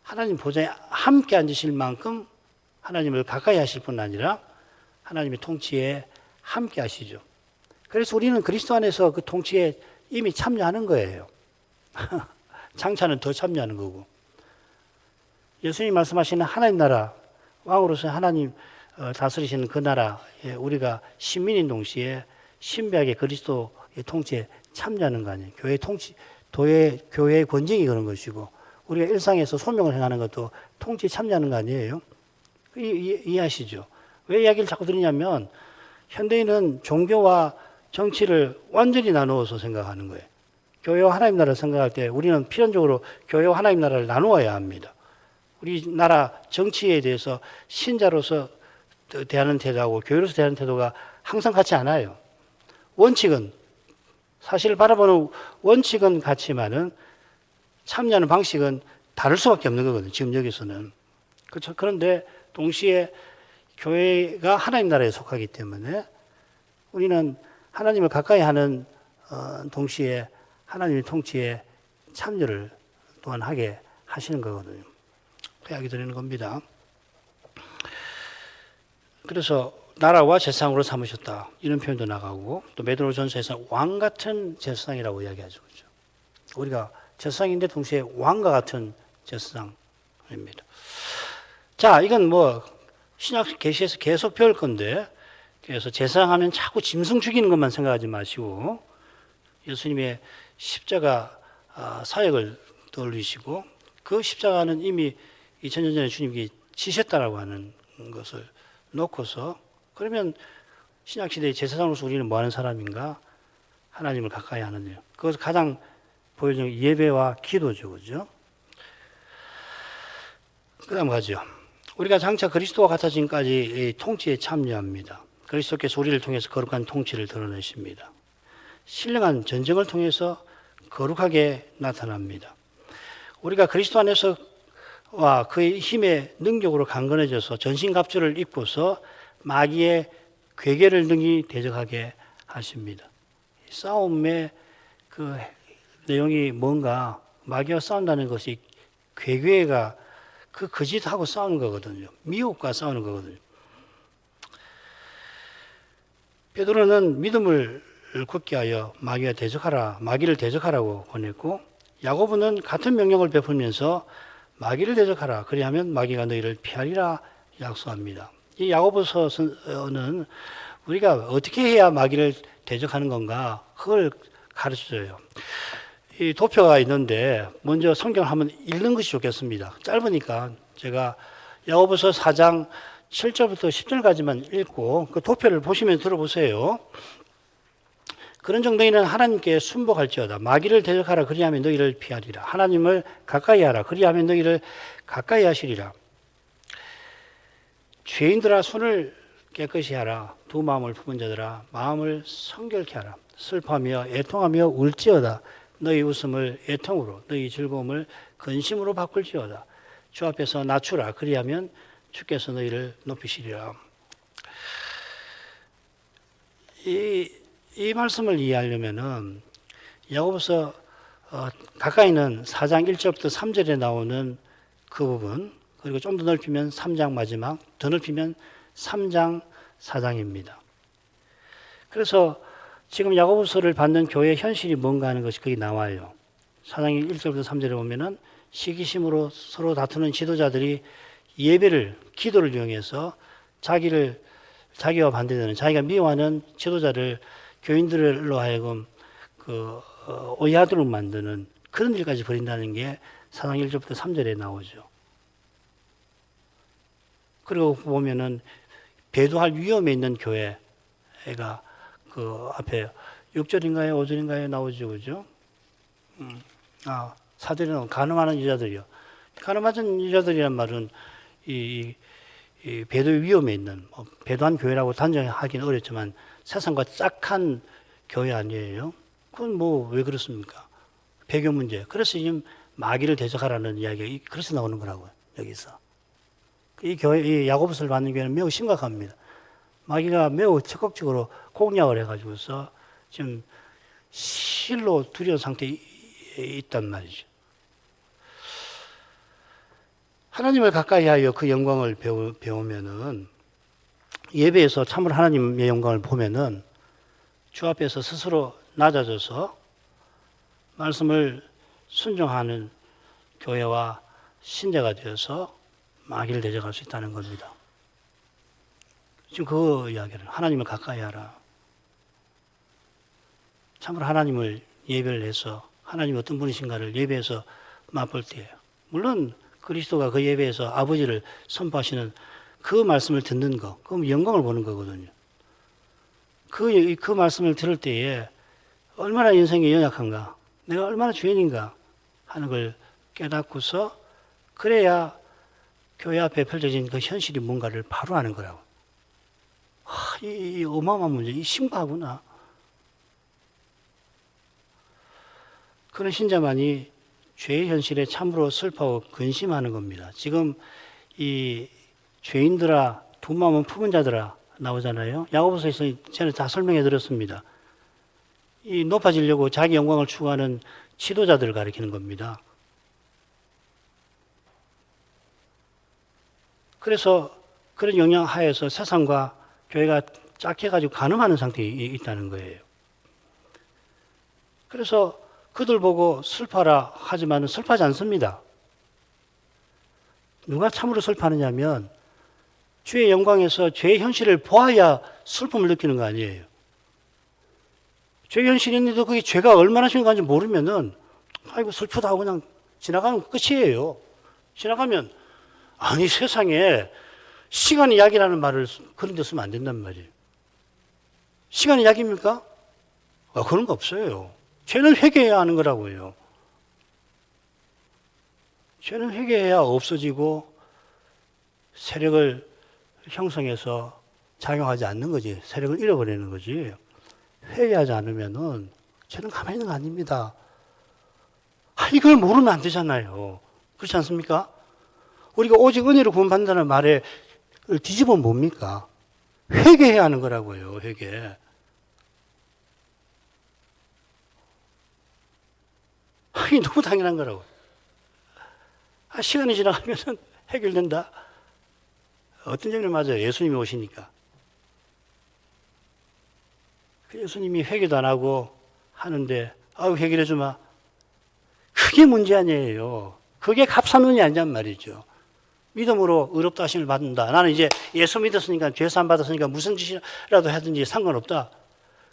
하나님 보좌에 함께 앉으실 만큼 하나님을 가까이 하실 뿐 아니라 하나님의 통치에 함께 하시죠. 그래서 우리는 그리스도 안에서 그 통치에 이미 참여하는 거예요. 장차는 더 참여하는 거고. 예수님이 말씀하시는 하나님 나라, 왕으로서 하나님 다스리시는 그 나라에 우리가 시민인 동시에 신비하게 그리스도의 통치에 참여하는 거 아니에요. 교회 통치, 교회의 권징이 그런 것이고, 우리가 일상에서 소명을 행하는 것도 통치에 참여하는 거 아니에요. 이해하시죠? 왜 이야기를 자꾸 드리냐면, 현대인은 종교와 정치를 완전히 나누어서 생각하는 거예요. 교회와 하나님 나라를 생각할 때 우리는 필연적으로 교회와 하나님 나라를 나누어야 합니다. 우리나라 정치에 대해서 신자로서 대하는 태도하고 교회로서 대하는 태도가 항상 같지 않아요. 원칙은, 사실 바라보는 원칙은 같지만은 참여하는 방식은 다를 수밖에 없는 거거든요. 지금 여기서는. 그렇죠. 그런데 동시에 교회가 하나님 나라에 속하기 때문에 우리는 하나님을 가까이 하는 동시에 하나님의 통치에 참여를 또한 하게 하시는 거거든요. 그 이야기 드리는 겁니다. 그래서 나라와 제사장으로 삼으셨다. 이런 표현도 나가고, 또 베드로전서에서 왕 같은 제사장이라고 이야기하죠. 그렇죠? 우리가 제사장인데 동시에 왕과 같은 제사장입니다. 자, 이건 뭐 신약 계시에서 계속 배울 건데, 그래서 제사장 하면 자꾸 짐승 죽이는 것만 생각하지 마시고 예수님의 십자가 사역을 떠올리시고, 그 십자가는 이미 2000년 전에 주님이 지셨다라고 하는 것을 놓고서, 그러면 신약시대의 제사장으로서 우리는 뭐 하는 사람인가? 하나님을 가까이 하는 일. 그것을 가장 보여주는 예배와 기도죠. 그죠? 그 다음 가죠. 우리가 장차 그리스도와 같아짐까지 통치에 참여합니다. 그리스도께서 우리를 통해서 거룩한 통치를 드러내십니다. 신령한 전쟁을 통해서 거룩하게 나타납니다. 우리가 그리스도 안에서와 그의 힘의 능력으로 강건해져서 전신갑주를 입고서 마귀의 괴계를 능히 대적하게 하십니다. 싸움의 그 내용이 뭔가, 마귀와 싸운다는 것이 괴계가 그 거짓하고 싸우는 거거든요. 미혹과 싸우는 거거든요. 베드로는 믿음을 굳게 하여 마귀를 대적하라고 권했고, 야고보는 같은 명령을 베풀면서 마귀를 대적하라. 그리하면 마귀가 너희를 피하리라 약속합니다. 이 야고보서는 우리가 어떻게 해야 마귀를 대적하는 건가, 그걸 가르쳐줘요. 이 도표가 있는데 먼저 성경을 한번 읽는 것이 좋겠습니다. 짧으니까 제가 야고보서 4장 7절부터 10절까지만 읽고 그 도표를 보시면 들어보세요. 그런 정도에는 하나님께 순복할지어다. 마귀를 대적하라. 그리하면 너희를 피하리라. 하나님을 가까이 하라. 그리하면 너희를 가까이 하시리라. 죄인들아 손을 깨끗이 하라. 두 마음을 품은 자들아 마음을 성결케 하라. 슬퍼하며 애통하며 울지어다. 너희 웃음을 애통으로, 너희 즐거움을 근심으로 바꿀지어다. 주 앞에서 낮추라. 그리하면 주께서 너희를 높이시리라. 이 말씀을 이해하려면은 야고보서 가까이는 4장 1절부터 3절에 나오는 그 부분, 그리고 좀 더 넓히면 3장 마지막, 더 넓히면 3장 4장입니다. 그래서 지금 야고보서를 받는 교회의 현실이 뭔가 하는 것이 거기 나와요. 4장 1절부터 3절에 보면은 시기심으로 서로 다투는 지도자들이 예배를, 기도를 이용해서 자기와 반대되는, 자기가 미워하는 지도자를 교인들로 하여금 오해하도록 만드는 그런 일까지 벌인다는 게 4장 1절부터 3절에 나오죠. 그리고 보면은 배도할 위험에 있는 교회가 그 앞에 6절인가요? 5절인가요? 나오죠. 그죠? 4절에 나오는 간음하는 여자들이요. 간음하는 여자들이란 말은 이 배도의 위험에 있는, 배도한 교회라고 단정하기는 어렵지만 세상과 짝한 교회 아니에요. 그건 뭐 왜 그렇습니까? 배교 문제. 그래서 지금 마귀를 대적하라는 이야기가 그래서 나오는 거라고요. 여기서. 이 야고보서를 받는 교회는 매우 심각합니다. 마귀가 매우 적극적으로 공략을 해가지고서 지금 실로 두려운 상태에 있단 말이죠. 하나님을 가까이 하여 그 영광을 배우면은 예배에서 참으로 하나님의 영광을 보면은 주 앞에서 스스로 낮아져서 말씀을 순종하는 교회와 신자가 되어서 마귀를 대적할 수 있다는 겁니다. 지금 그 이야기를 하나님을 가까이 하라. 참으로 하나님을 예배를 해서 하나님이 어떤 분이신가를 예배에서 맛볼 때예요. 물론 그리스도가 그 예배에서 아버지를 선포하시는 그 말씀을 듣는 거, 그럼 영광을 보는 거거든요. 그 말씀을 들을 때에 얼마나 인생이 연약한가, 내가 얼마나 죄인인가 하는 걸 깨닫고서 그래야 교회 앞에 펼쳐진 그 현실이 뭔가를 바로 아는 거라고. 이 어마어마한 문제, 이 심각하구나. 그런 신자만이 죄의 현실에 참으로 슬퍼하고 근심하는 겁니다. 지금 이 죄인들아, 두 마음은 품은 자들아 나오잖아요. 야고보서에서 전에 다 설명해 드렸습니다. 이 높아지려고 자기 영광을 추구하는 지도자들을 가리키는 겁니다. 그래서 그런 영향 하에서 세상과 교회가 짝해가지고 가늠하는 상태에 있다는 거예요. 그래서 그들 보고 슬퍼라 하지만 슬퍼하지 않습니다. 누가 참으로 슬퍼하느냐면 주의 영광에서 죄의 현실을 보아야 슬픔을 느끼는 거 아니에요. 죄의 현실이 있는데도 그게 죄가 얼마나 심각한지 모르면은 아이고 슬프다 하고 그냥 지나가면 끝이에요. 지나가면 아니 세상에 시간이 약이라는 말을 그런 데 쓰면 안 된단 말이에요. 시간이 약입니까? 그런 거 없어요. 죄는 회개해야 하는 거라고요. 죄는 회개해야 없어지고 세력을 형성해서 작용하지 않는 거지. 세력을 잃어버리는 거지. 회개하지 않으면은 죄는 가만히 있는 거 아닙니다. 이걸 모르면 안 되잖아요. 그렇지 않습니까? 우리가 오직 은혜로 구원받는다는 말에 뒤집으면 뭡니까? 회개해야 하는 거라고요. 회개. 이게 너무 당연한 거라고. 시간이 지나가면 해결된다. 어떤 점이 맞아요? 예수님이 오시니까. 예수님이 회개도 안 하고 하는데 아유 해결해 주마. 그게 문제 아니에요. 그게 값사는 이 아니란 말이죠. 믿음으로 의롭다 하심을 받는다. 나는 이제 예수 믿었으니까 죄사함 받았으니까 무슨 짓이라도 하든지 상관없다.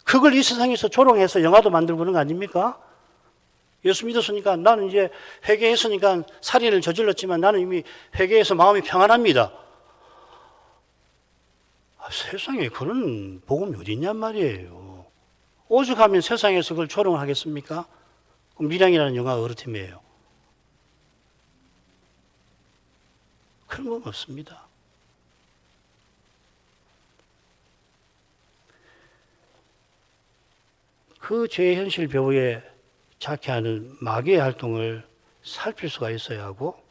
그걸 이 세상에서 조롱해서 영화도 만들고 그런 거 아닙니까? 예수 믿었으니까 나는 이제 회개했으니까 살인을 저질렀지만 나는 이미 회개해서 마음이 평안합니다. 세상에 그런 복음이 어디 있냔 말이에요. 오죽하면 세상에서 그걸 조롱을 하겠습니까? 미량이라는 영화가 그렇다며요. 그런 건 없습니다. 그 죄의 현실 배후에 자케하는 마귀의 활동을 살필 수가 있어야 하고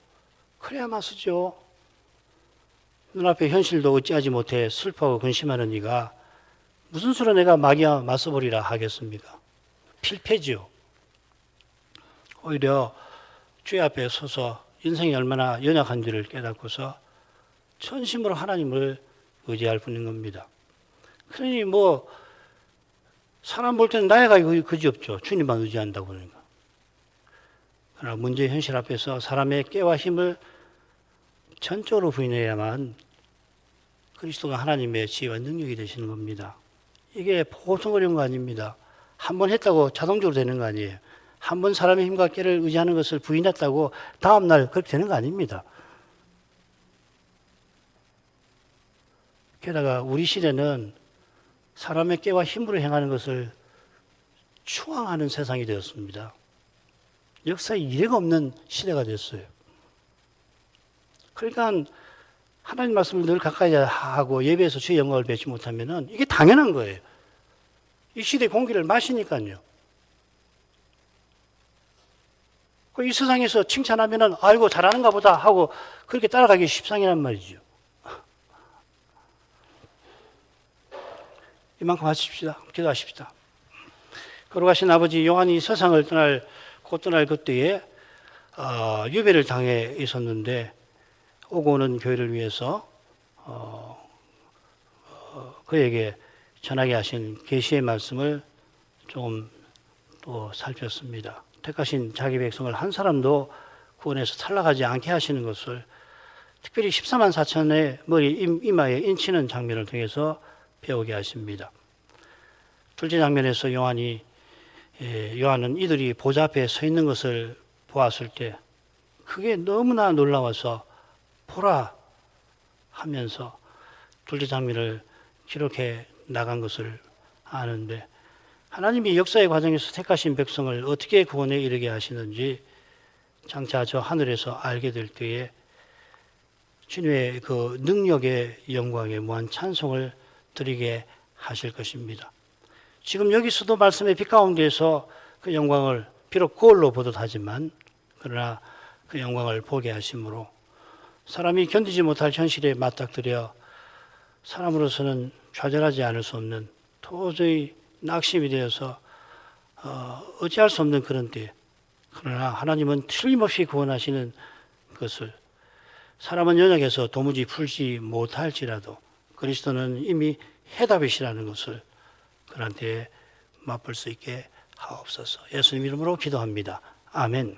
그래야만 쓰죠. 눈앞에 현실도 어찌하지 못해 슬퍼하고 근심하는 이가 무슨 수로 내가 마귀와 맞서보리라 하겠습니까? 필패지요. 오히려 죄 앞에 서서 인생이 얼마나 연약한지를 깨닫고서 전심으로 하나님을 의지할 뿐인 겁니다. 그러니 사람 볼 때는 나야가 그지없죠. 주님만 의지한다고 그러니까. 그러나 문제의 현실 앞에서 사람의 깨와 힘을 전적으로 부인해야만 그리스도가 하나님의 지혜와 능력이 되시는 겁니다. 이게 보통 어려운 거 아닙니다. 한 번 했다고 자동적으로 되는 거 아니에요. 한 번 사람의 힘과 깨를 의지하는 것을 부인했다고 다음날 그렇게 되는 거 아닙니다. 게다가 우리 시대는 사람의 깨와 힘으로 행하는 것을 추앙하는 세상이 되었습니다. 역사에 이례가 없는 시대가 됐어요. 그러니까 하나님 말씀을 늘 가까이 하고 예배에서 주의 영광을 뵙지 못하면 이게 당연한 거예요. 이 시대 공기를 마시니까요. 이 세상에서 칭찬하면 아이고 잘하는가 보다 하고 그렇게 따라가기 십상이란 말이죠. 이만큼 하십시다. 기도하십시다. 걸어가신 아버지 요한이 세상을 곧 떠날 그때에 유배를 당해 있었는데 오고 오는 교회를 위해서 그에게 전하게 하신 계시의 말씀을 조금 또 살폈습니다. 택하신 자기 백성을 한 사람도 구원해서 탈락하지 않게 하시는 것을 특별히 14만 4천의 머리 이마에 인치는 장면을 통해서 배우게 하십니다. 둘째 장면에서 요한은 이들이 보좌 앞에 서 있는 것을 보았을 때 그게 너무나 놀라워서 보라 하면서 둘째 장면을 기록해 나간 것을 아는데, 하나님이 역사의 과정에서 택하신 백성을 어떻게 구원에 이르게 하시는지 장차 저 하늘에서 알게 될 때에 주님의 그 능력의 영광에 무한 찬송을 드리게 하실 것입니다. 지금 여기서도 말씀의 빛 가운데에서 그 영광을 비록 거울로 보듯 하지만 그러나 그 영광을 보게 하심으로 사람이 견디지 못할 현실에 맞닥뜨려 사람으로서는 좌절하지 않을 수 없는, 도저히 낙심이 되어서 어찌할 수 없는 그런 때, 그러나 하나님은 틀림없이 구원하시는 것을 사람은 연약해서 도무지 풀지 못할지라도 그리스도는 이미 해답이시라는 것을 그런 때에 맛볼 수 있게 하옵소서. 예수님 이름으로 기도합니다. 아멘.